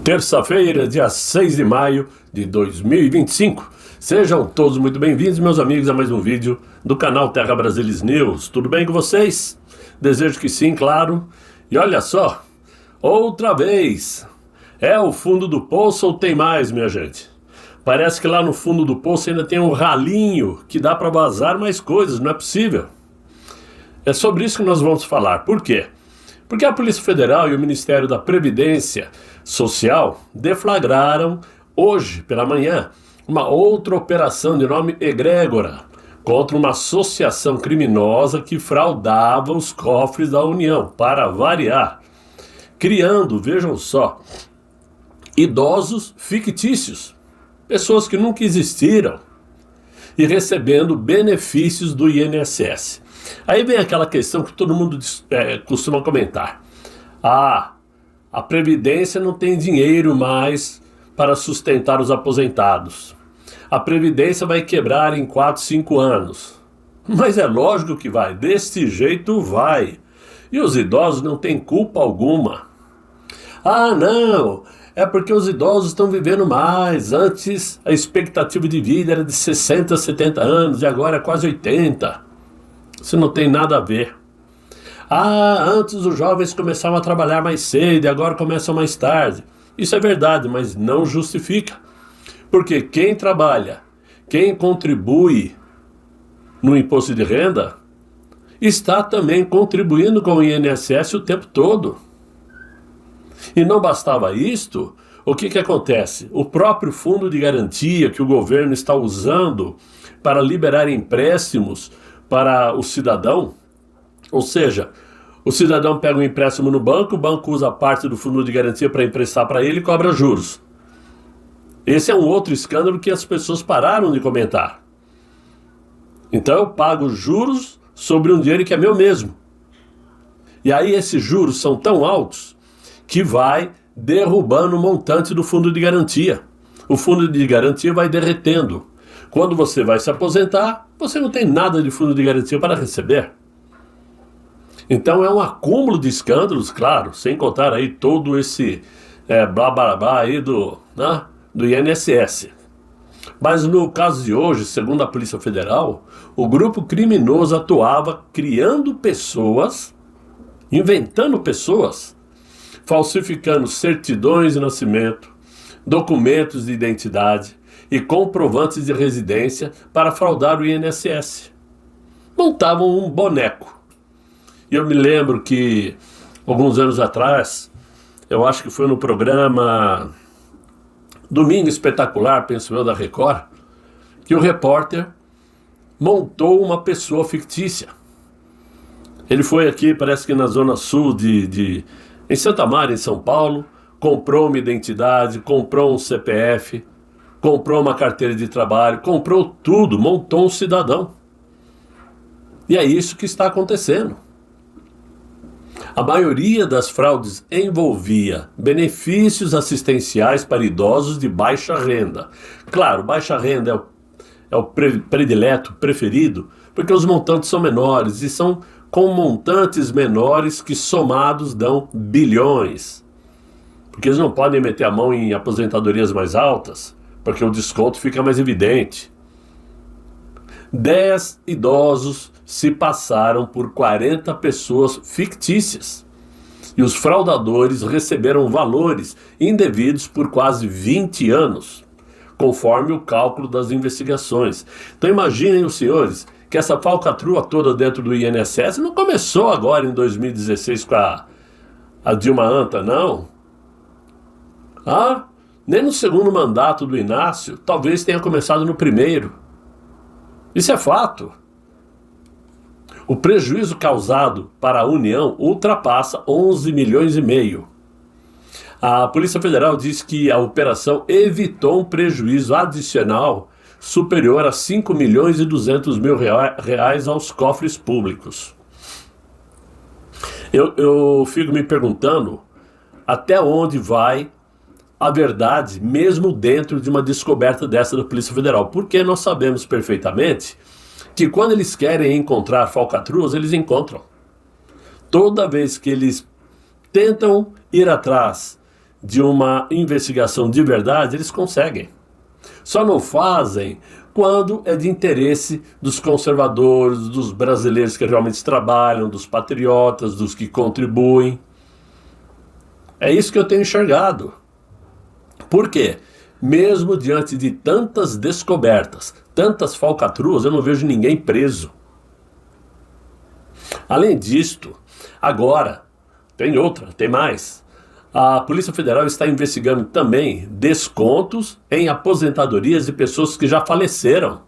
Terça-feira, dia 6 de maio de 2025. Sejam todos muito bem-vindos, meus amigos, a mais um vídeo do canal Terra Brasilis News. Tudo bem com vocês? Desejo que sim, claro. E olha só, outra vez, é o fundo do poço ou tem mais, minha gente? Parece que lá no fundo do poço ainda tem um ralinho que dá para vazar mais coisas, não é possível. É sobre isso que nós vamos falar. Por quê? Porque a Polícia Federal e o Ministério da Previdência Social deflagraram hoje pela manhã uma outra operação de nome Egrégora contra uma associação criminosa que fraudava os cofres da União, para variar, criando, vejam só, idosos fictícios, pessoas que nunca existiram, e recebendo benefícios do INSS. Aí vem aquela questão que todo mundo costuma comentar. A Previdência não tem dinheiro mais para sustentar os aposentados. A Previdência vai quebrar em 4, 5 anos. Mas é lógico que vai, desse jeito vai. E os idosos não têm culpa alguma. Não, é porque os idosos estão vivendo mais. Antes a expectativa de vida era de 60, 70 anos e agora é quase 80. Isso não tem nada a ver. Antes os jovens começavam a trabalhar mais cedo e agora começam mais tarde. Isso é verdade, mas não justifica. Porque quem trabalha, quem contribui no imposto de renda, está também contribuindo com o INSS o tempo todo. E não bastava isto, o que acontece? O próprio fundo de garantia que o governo está usando para liberar empréstimos para o cidadão, ou seja, o cidadão pega um empréstimo no banco, o banco usa parte do fundo de garantia para emprestar para ele e cobra juros. Esse é um outro escândalo que as pessoas pararam de comentar. Então eu pago juros sobre um dinheiro que é meu mesmo. E aí esses juros são tão altos que vai derrubando o montante do fundo de garantia. O fundo de garantia vai derretendo. Quando você vai se aposentar, você não tem nada de fundo de garantia para receber. Então é um acúmulo de escândalos, claro, sem contar aí todo esse blá blá blá aí do INSS. Mas no caso de hoje, segundo a Polícia Federal, o grupo criminoso atuava criando pessoas, inventando pessoas, falsificando certidões de nascimento, documentos de identidade e comprovantes de residência para fraudar o INSS. Montavam um boneco. E eu me lembro que, alguns anos atrás, eu acho que foi no programa Domingo Espetacular, penso eu, da Record, que o repórter montou uma pessoa fictícia. Ele foi aqui, parece que na zona sul em Santa Maria, em São Paulo, comprou uma identidade, comprou um CPF, comprou uma carteira de trabalho, comprou tudo, montou um cidadão. E é isso que está acontecendo. A maioria das fraudes envolvia benefícios assistenciais para idosos de baixa renda. Claro, baixa renda é o predileto, preferido, porque os montantes são menores e são com montantes menores que somados dão bilhões. Porque eles não podem meter a mão em aposentadorias mais altas, porque o desconto fica mais evidente. 10 idosos se passaram por 40 pessoas fictícias. E os fraudadores receberam valores indevidos por quase 20 anos, conforme o cálculo das investigações. Então imaginem os senhores que essa falcatrua toda dentro do INSS não começou agora em 2016 com a Dilma Anta, não. Nem no segundo mandato do Inácio, talvez tenha começado no primeiro. Isso é fato. O prejuízo causado para a União ultrapassa 11 milhões e meio. A Polícia Federal diz que a operação evitou um prejuízo adicional superior a 5 milhões e 200 mil reais aos cofres públicos. Eu fico me perguntando até onde vai a verdade, mesmo dentro de uma descoberta dessa da Polícia Federal, porque nós sabemos perfeitamente que quando eles querem encontrar falcatruas, eles encontram. Toda vez que eles tentam ir atrás de uma investigação de verdade, eles conseguem. Só não fazem quando é de interesse dos conservadores, dos brasileiros que realmente trabalham, dos patriotas, dos que contribuem. É isso que eu tenho enxergado. Por quê? Mesmo diante de tantas descobertas, tantas falcatruas, eu não vejo ninguém preso. Além disto, agora, tem mais. A Polícia Federal está investigando também descontos em aposentadorias de pessoas que já faleceram.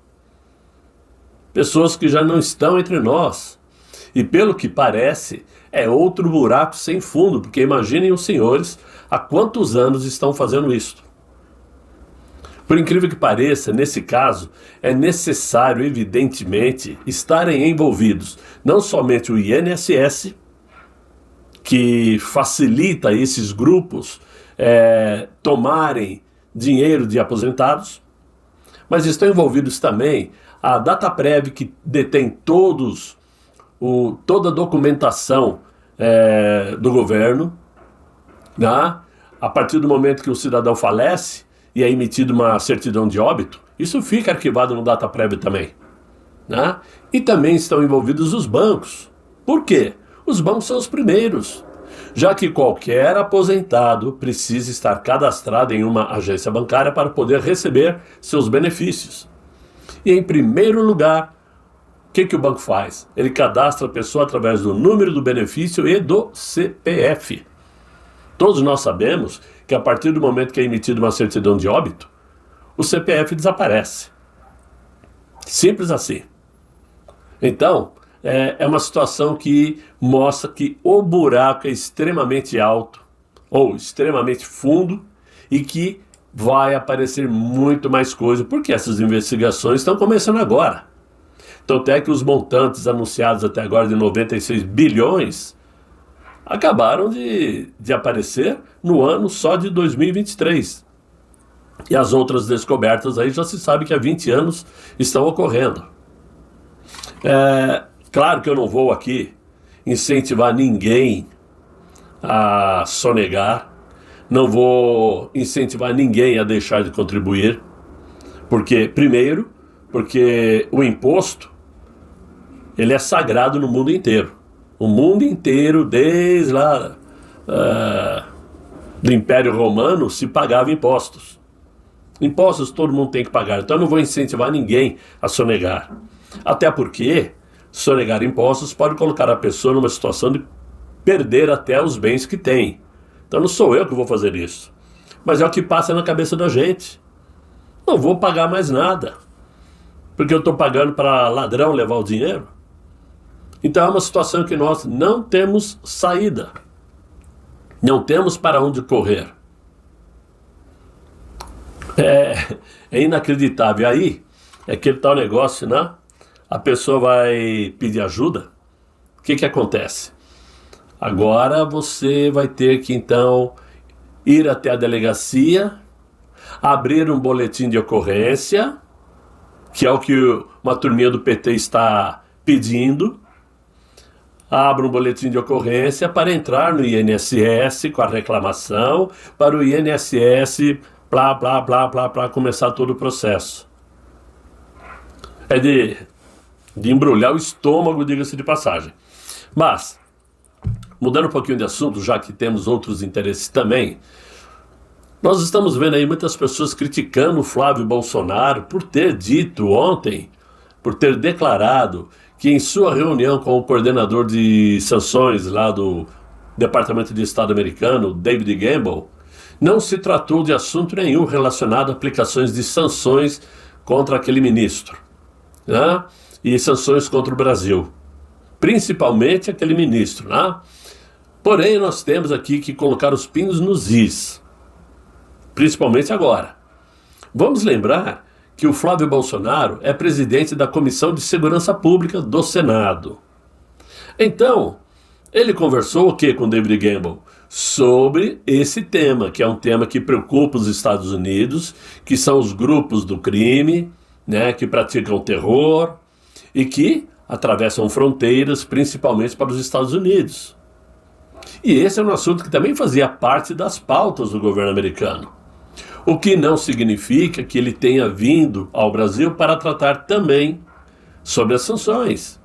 Pessoas que já não estão entre nós. E pelo que parece, é outro buraco sem fundo, porque imaginem os senhores há quantos anos estão fazendo isso. Por incrível que pareça, nesse caso, é necessário, evidentemente, estarem envolvidos não somente o INSS, que facilita esses grupos tomarem dinheiro de aposentados, mas estão envolvidos também a Dataprev, que detém toda a documentação do governo, né? A partir do momento que o cidadão falece e é emitida uma certidão de óbito, isso fica arquivado no Dataprev também, né? E também estão envolvidos os bancos. Por quê? Os bancos são os primeiros, já que qualquer aposentado precisa estar cadastrado em uma agência bancária para poder receber seus benefícios. E em primeiro lugar, o que o banco faz? Ele cadastra a pessoa através do número do benefício e do CPF. Todos nós sabemos que a partir do momento que é emitida uma certidão de óbito, o CPF desaparece. Simples assim. Então, é uma situação que mostra que o buraco é extremamente alto ou extremamente fundo e que vai aparecer muito mais coisa, porque essas investigações estão começando agora. Então, até que os montantes anunciados até agora de 96 bilhões acabaram de aparecer no ano só de 2023. E as outras descobertas aí já se sabe que há 20 anos estão ocorrendo. Claro que eu não vou aqui incentivar ninguém a sonegar, não vou incentivar ninguém a deixar de contribuir, porque o imposto, ele é sagrado no mundo inteiro. O mundo inteiro, desde lá do Império Romano, se pagava impostos. Impostos todo mundo tem que pagar, então eu não vou incentivar ninguém a sonegar. Até porque sonegar impostos pode colocar a pessoa numa situação de perder até os bens que tem. Então não sou eu que vou fazer isso, mas é o que passa na cabeça da gente. Não vou pagar mais nada, porque eu estou pagando para ladrão levar o dinheiro. Então é uma situação que nós não temos saída, não temos para onde correr. É inacreditável. Aí é aquele tal negócio, né? A pessoa vai pedir ajuda. O que acontece? Agora você vai ter que então ir até a delegacia, abrir um boletim de ocorrência, que é o que uma turminha do PT está pedindo. Abra um boletim de ocorrência para entrar no INSS com a reclamação, para o INSS começar todo o processo. É de embrulhar o estômago, diga-se de passagem. Mas, mudando um pouquinho de assunto, já que temos outros interesses também, nós estamos vendo aí muitas pessoas criticando o Flávio Bolsonaro por ter dito ontem, por ter declarado que em sua reunião com o coordenador de sanções lá do Departamento de Estado americano, David Gamble, não se tratou de assunto nenhum relacionado a aplicações de sanções contra aquele ministro, né? E sanções contra o Brasil, principalmente aquele ministro, né? Porém, nós temos aqui que colocar os pingos nos is, principalmente agora. Vamos lembrar que o Flávio Bolsonaro é presidente da Comissão de Segurança Pública do Senado. Então, ele conversou o quê com David Gamble? Sobre esse tema, que é um tema que preocupa os Estados Unidos, que são os grupos do crime, né, que praticam terror e que atravessam fronteiras, principalmente para os Estados Unidos. E esse é um assunto que também fazia parte das pautas do governo americano. O que não significa que ele tenha vindo ao Brasil para tratar também sobre as sanções,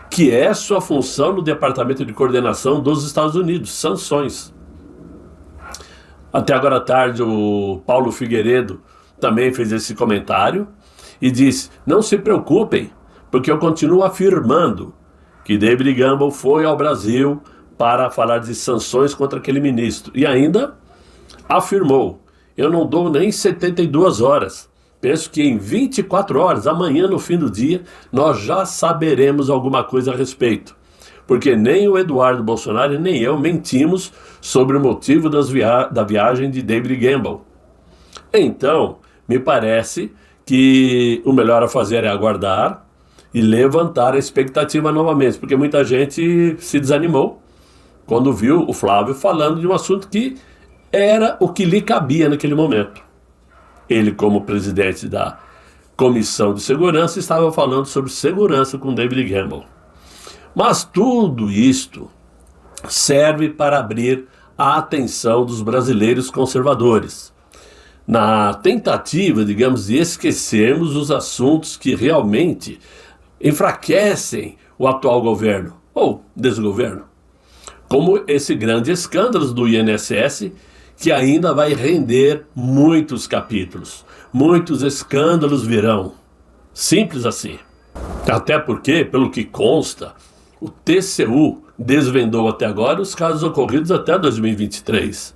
que é sua função no Departamento de Coordenação dos Estados Unidos, sanções. Até agora à tarde, o Paulo Figueiredo também fez esse comentário e disse: não se preocupem, porque eu continuo afirmando que David Gamble foi ao Brasil para falar de sanções contra aquele ministro. E ainda afirmou: eu não dou nem 72 horas. Penso que em 24 horas, amanhã no fim do dia, nós já saberemos alguma coisa a respeito. Porque nem o Eduardo Bolsonaro nem eu mentimos sobre o motivo da viagem de David Gamble. Então, me parece que o melhor a fazer é aguardar e levantar a expectativa novamente, porque muita gente se desanimou quando viu o Flávio falando de um assunto que era o que lhe cabia naquele momento. Ele, como presidente da Comissão de Segurança, estava falando sobre segurança com David Gamble. Mas tudo isto serve para abrir a atenção dos brasileiros conservadores, na tentativa, digamos, de esquecermos os assuntos que realmente enfraquecem o atual governo, ou desgoverno, como esse grande escândalo do INSS, que ainda vai render muitos capítulos. Muitos escândalos virão. Simples assim. Até porque, pelo que consta, o TCU desvendou até agora os casos ocorridos até 2023.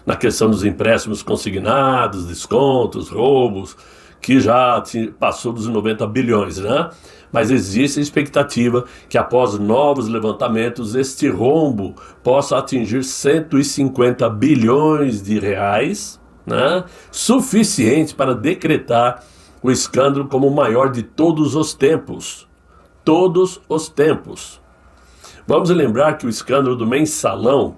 Na questão dos empréstimos consignados, descontos, roubos, que já passou dos 90 bilhões, né? Mas existe a expectativa que após novos levantamentos, este rombo possa atingir 150 bilhões de reais, né? Suficiente para decretar o escândalo como o maior de todos os tempos. Todos os tempos. Vamos lembrar que o escândalo do mensalão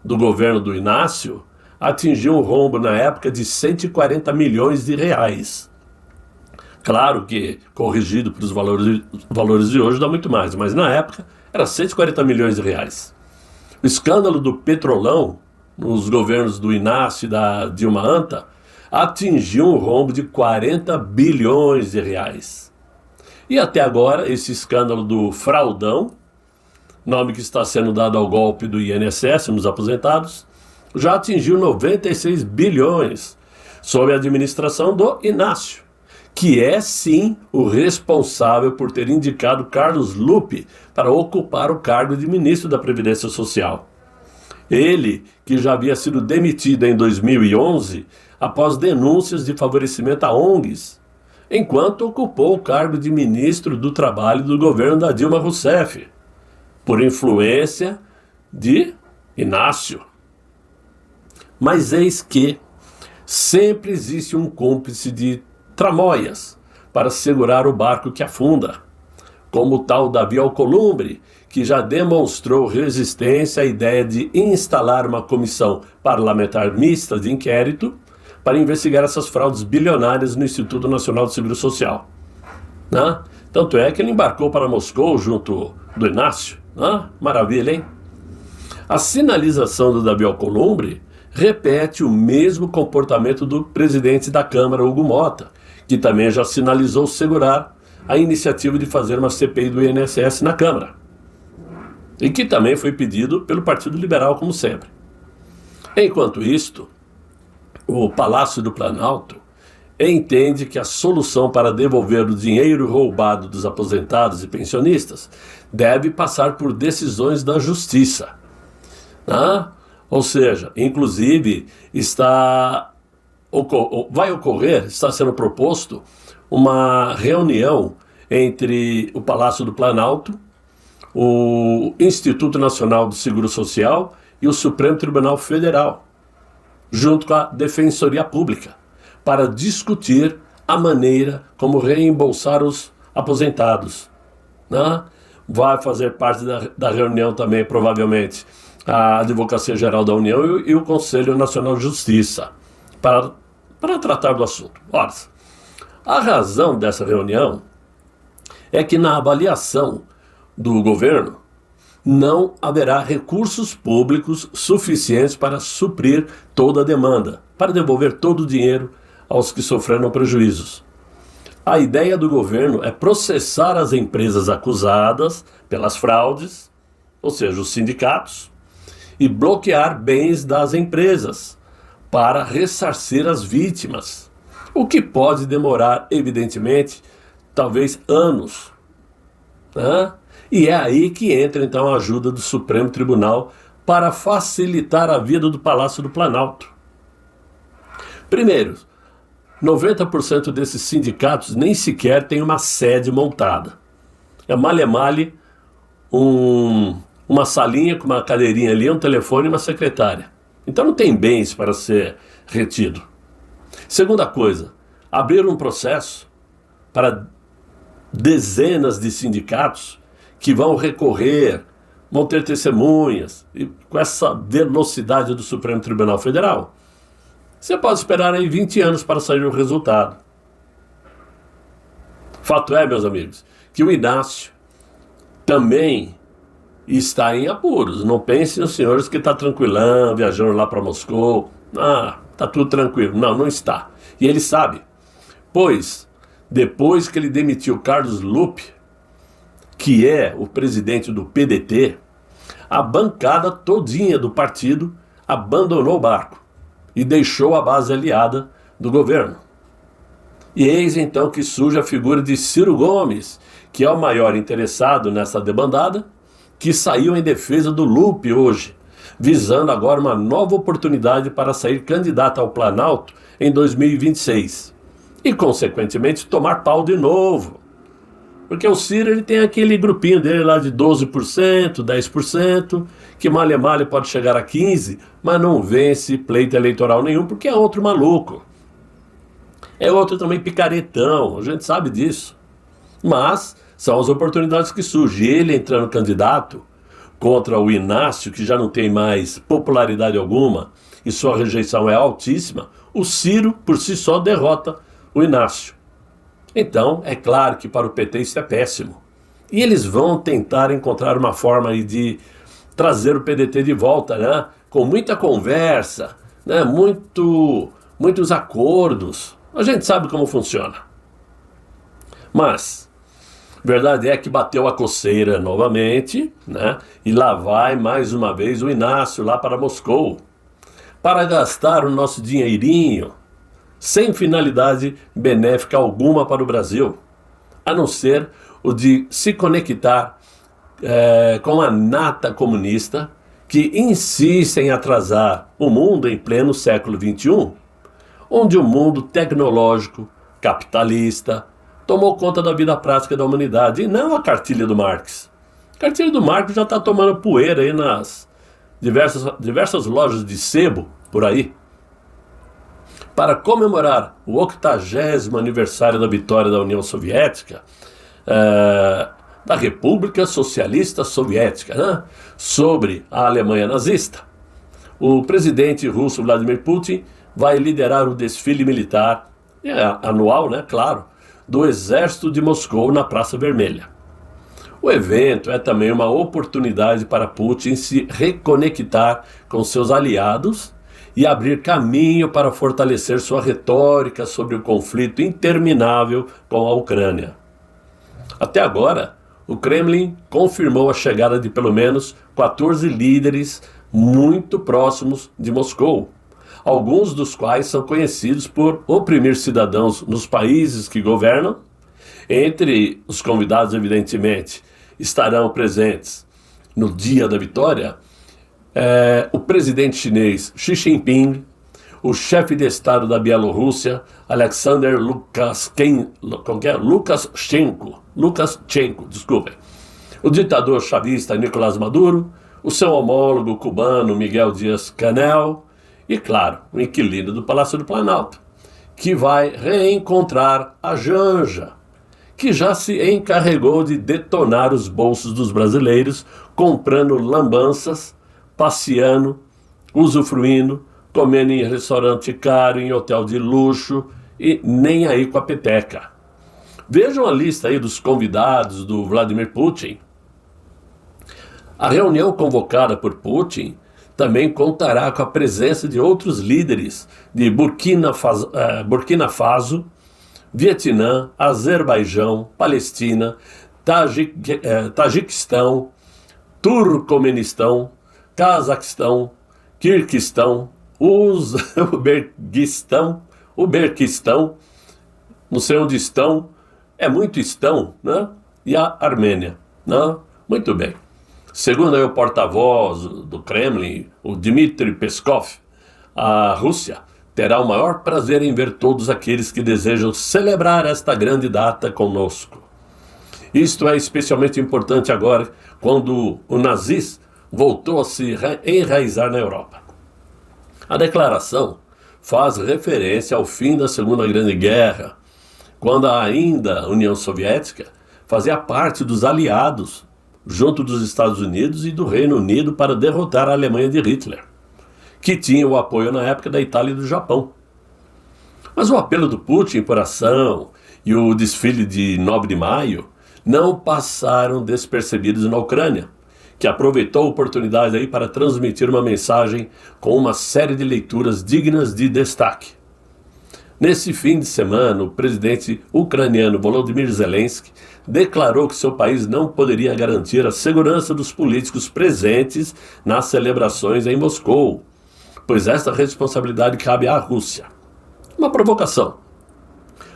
do governo do Inácio atingiu um rombo na época de 140 milhões de reais. Claro que, corrigido para os valores de hoje, dá muito mais, mas na época era 140 milhões de reais. O escândalo do Petrolão, nos governos do Inácio e da Dilma Anta, atingiu um rombo de 40 bilhões de reais. E até agora, esse escândalo do Fraldão, nome que está sendo dado ao golpe do INSS nos aposentados, já atingiu 96 bilhões, sob a administração do Inácio, que é sim o responsável por ter indicado Carlos Lupe para ocupar o cargo de ministro da Previdência Social. Ele, que já havia sido demitido em 2011 após denúncias de favorecimento a ONGs, enquanto ocupou o cargo de ministro do Trabalho do governo da Dilma Rousseff, por influência de Inácio. Mas eis que sempre existe um cúmplice de tramóias para segurar o barco que afunda, como o tal Davi Alcolumbre, que já demonstrou resistência à ideia de instalar uma comissão parlamentar mista de inquérito para investigar essas fraudes bilionárias no Instituto Nacional do Seguro Social. Né? Tanto é que ele embarcou para Moscou junto do Inácio. Maravilha, hein? A sinalização do Davi Alcolumbre repete o mesmo comportamento do presidente da Câmara, Hugo Mota, que também já sinalizou segurar a iniciativa de fazer uma CPI do INSS na Câmara, e que também foi pedido pelo Partido Liberal, como sempre. Enquanto isto, o Palácio do Planalto entende que a solução para devolver o dinheiro roubado dos aposentados e pensionistas deve passar por decisões da Justiça. Ou seja, inclusive está sendo proposto uma reunião entre o Palácio do Planalto, o Instituto Nacional do Seguro Social e o Supremo Tribunal Federal, junto com a Defensoria Pública, para discutir a maneira como reembolsar os aposentados. Vai fazer parte da reunião também, provavelmente, a Advocacia Geral da União e o Conselho Nacional de Justiça, para tratar do assunto. Ora, a razão dessa reunião é que na avaliação do governo, não haverá recursos públicos suficientes para suprir toda a demanda, para devolver todo o dinheiro aos que sofreram prejuízos. A ideia do governo é processar as empresas acusadas pelas fraudes, ou seja, os sindicatos, e bloquear bens das empresas para ressarcir as vítimas, o que pode demorar, evidentemente, talvez anos, né? E é aí que entra então a ajuda do Supremo Tribunal para facilitar a vida do Palácio do Planalto. Primeiro, 90% desses sindicatos nem sequer tem uma sede montada. É male-male uma salinha com uma cadeirinha ali, um telefone e uma secretária. Então não tem bens para ser retido. Segunda coisa, abrir um processo para dezenas de sindicatos que vão recorrer, vão ter testemunhas, e com essa velocidade do Supremo Tribunal Federal, você pode esperar aí 20 anos para sair o resultado. Fato é, meus amigos, que o Inácio também está em apuros. Não pensem os senhores que está tranquilão, viajando lá para Moscou. Está tudo tranquilo. Não, não está. E ele sabe, pois depois que ele demitiu Carlos Lupe, que é o presidente do PDT, a bancada todinha do partido abandonou o barco e deixou a base aliada do governo. E eis então que surge a figura de Ciro Gomes, que é o maior interessado nessa debandada, que saiu em defesa do Lupe hoje, visando agora uma nova oportunidade para sair candidato ao Planalto em 2026 e, consequentemente, tomar pau de novo. Porque o Ciro ele tem aquele grupinho dele lá de 12%, 10%, que malha pode chegar a 15%, mas não vence pleito eleitoral nenhum, porque é outro maluco. É outro também picaretão, a gente sabe disso. Mas são as oportunidades que surgem. Ele entrando candidato contra o Inácio, que já não tem mais popularidade alguma, e sua rejeição é altíssima, o Ciro, por si só, derrota o Inácio. Então, é claro que para o PT isso é péssimo. E eles vão tentar encontrar uma forma aí de trazer o PDT de volta, né? Com muita conversa, né? Muitos acordos. A gente sabe como funciona. Mas, verdade é que bateu a coceira novamente, né? E lá vai mais uma vez o Inácio lá para Moscou, para gastar o nosso dinheirinho, sem finalidade benéfica alguma para o Brasil, a não ser o de se conectar com a nata comunista que insiste em atrasar o mundo em pleno século XXI, onde o mundo tecnológico, capitalista, tomou conta da vida prática da humanidade, e não a cartilha do Marx. A cartilha do Marx já está tomando poeira aí nas diversas lojas de sebo por aí. Para comemorar o 80º aniversário da vitória da União Soviética, da República Socialista Soviética, né, sobre a Alemanha nazista, o presidente russo Vladimir Putin vai liderar o desfile militar, anual, né, claro, do Exército de Moscou na Praça Vermelha. O evento é também uma oportunidade para Putin se reconectar com seus aliados e abrir caminho para fortalecer sua retórica sobre o conflito interminável com a Ucrânia. Até agora, o Kremlin confirmou a chegada de pelo menos 14 líderes muito próximos de Moscou, alguns dos quais são conhecidos por oprimir cidadãos nos países que governam. Entre os convidados, evidentemente, estarão presentes no dia da vitória o presidente chinês Xi Jinping, o chefe de Estado da Bielorrússia, Alexander Lukashenko, desculpem, o ditador chavista Nicolás Maduro, o seu homólogo cubano Miguel Díaz-Canel e, claro, o inquilino do Palácio do Planalto, que vai reencontrar a Janja, que já se encarregou de detonar os bolsos dos brasileiros, comprando lambanças, passeando, usufruindo, comendo em restaurante caro, em hotel de luxo e nem aí com a peteca. Vejam a lista aí dos convidados do Vladimir Putin. A reunião convocada por Putin também contará com a presença de outros líderes de Burkina Faso, Vietnã, Azerbaijão, Palestina, Tajiquistão, Turcomenistão, Cazaquistão, Quirguistão, Uzbequistão, não sei onde estão, é muito estão, né? E a Armênia, né? Muito bem. Segundo aí o porta-voz do Kremlin, o Dmitry Peskov, a Rússia terá o maior prazer em ver todos aqueles que desejam celebrar esta grande data conosco. Isto é especialmente importante agora, quando o nazismo voltou a se enraizar na Europa. A declaração faz referência ao fim da Segunda Grande Guerra, quando ainda a União Soviética fazia parte dos aliados, junto dos Estados Unidos e do Reino Unido, para derrotar a Alemanha de Hitler, que tinha o apoio na época da Itália e do Japão. Mas o apelo do Putin por ação e o desfile de 9 de maio não passaram despercebidos na Ucrânia, que aproveitou a oportunidade aí para transmitir uma mensagem com uma série de leituras dignas de destaque. Nesse fim de semana, o presidente ucraniano Volodymyr Zelensky declarou que seu país não poderia garantir a segurança dos políticos presentes nas celebrações em Moscou, pois esta responsabilidade cabe à Rússia. Uma provocação.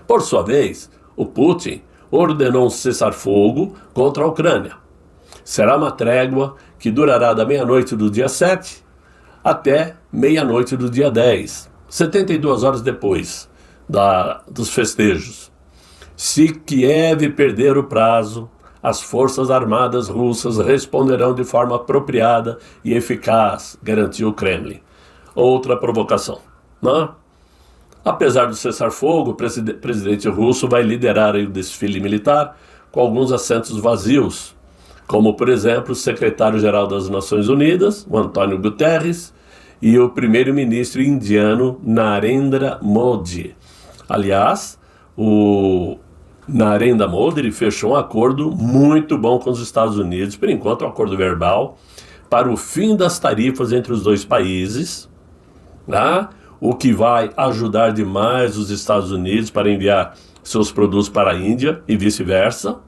Por sua vez, o Putin ordenou um cessar-fogo contra a Ucrânia. Será uma trégua que durará da meia-noite do dia 7 até meia-noite do dia 10, 72 horas depois dos festejos. Se Kiev perder o prazo, as forças armadas russas responderão de forma apropriada e eficaz, garantiu o Kremlin. Outra provocação, né? Apesar do cessar-fogo, o presidente russo vai liderar o desfile militar com alguns assentos vazios, como, por exemplo, o secretário-geral das Nações Unidas, o Antônio Guterres, e o primeiro-ministro indiano Narendra Modi. Aliás, o Narendra Modi fechou um acordo muito bom com os Estados Unidos, por enquanto um acordo verbal, para o fim das tarifas entre os dois países, né? O que vai ajudar demais os Estados Unidos para enviar seus produtos para a Índia e vice-versa.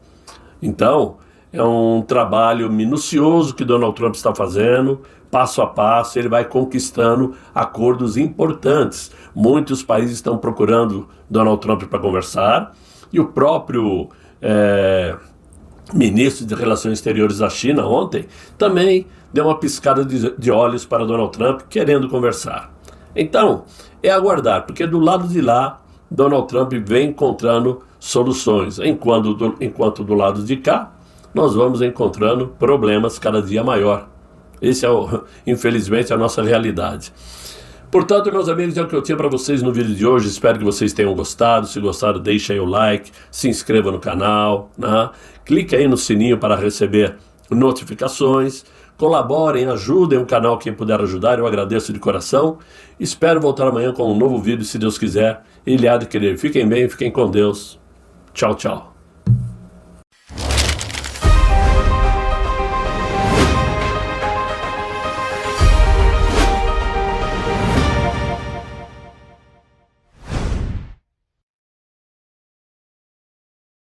Então, é um trabalho minucioso que Donald Trump está fazendo, passo a passo, ele vai conquistando acordos importantes. Muitos países estão procurando Donald Trump para conversar, e o próprio ministro de Relações Exteriores da China ontem também deu uma piscada de olhos para Donald Trump, querendo conversar. Então, é aguardar, porque do lado de lá, Donald Trump vem encontrando soluções, enquanto do lado de cá, nós vamos encontrando problemas cada dia maior. Esse é, infelizmente, a nossa realidade. Portanto, meus amigos, é o que eu tinha para vocês no vídeo de hoje. Espero que vocês tenham gostado. Se gostaram, deixa aí o like, se inscreva no canal, né? Clique aí no sininho para receber notificações. Colaborem, ajudem o canal, quem puder ajudar, eu agradeço de coração. Espero voltar amanhã com um novo vídeo, se Deus quiser. Ele há de querer. Fiquem bem, fiquem com Deus. Tchau, tchau.